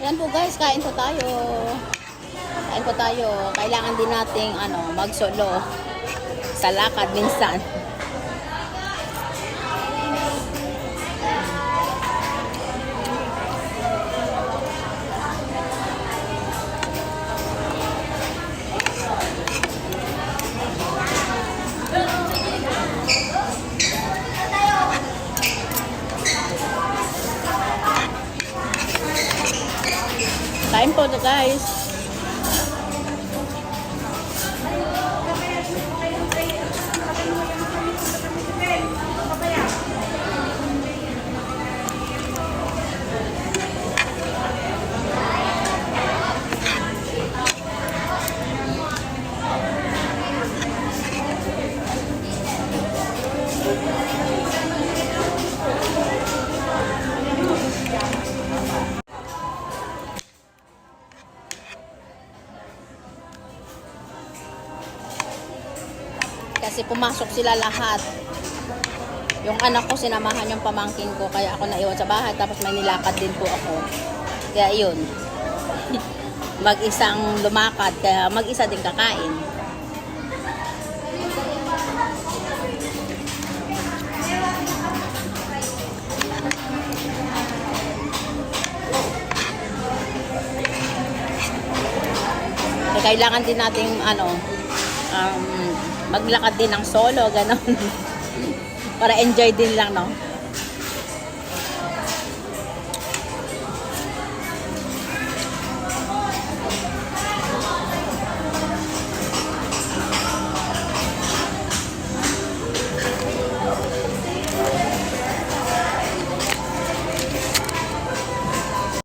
Yan po guys, kain po tayo. Kain po tayo. Kailangan din nating magsolo sa lakad minsan. Kain po to guys. Kasi pumasok sila lahat. Yung anak ko, sinamahan yung pamangkin ko. Kaya ako naiwan sa bahay. Tapos may nilakad din po ako. Kaya yun. Mag-isang lumakad. Kaya mag-isa din kakain. Kaya kailangan din nating maglakad din ng solo, gano'n. Para enjoy din lang, no?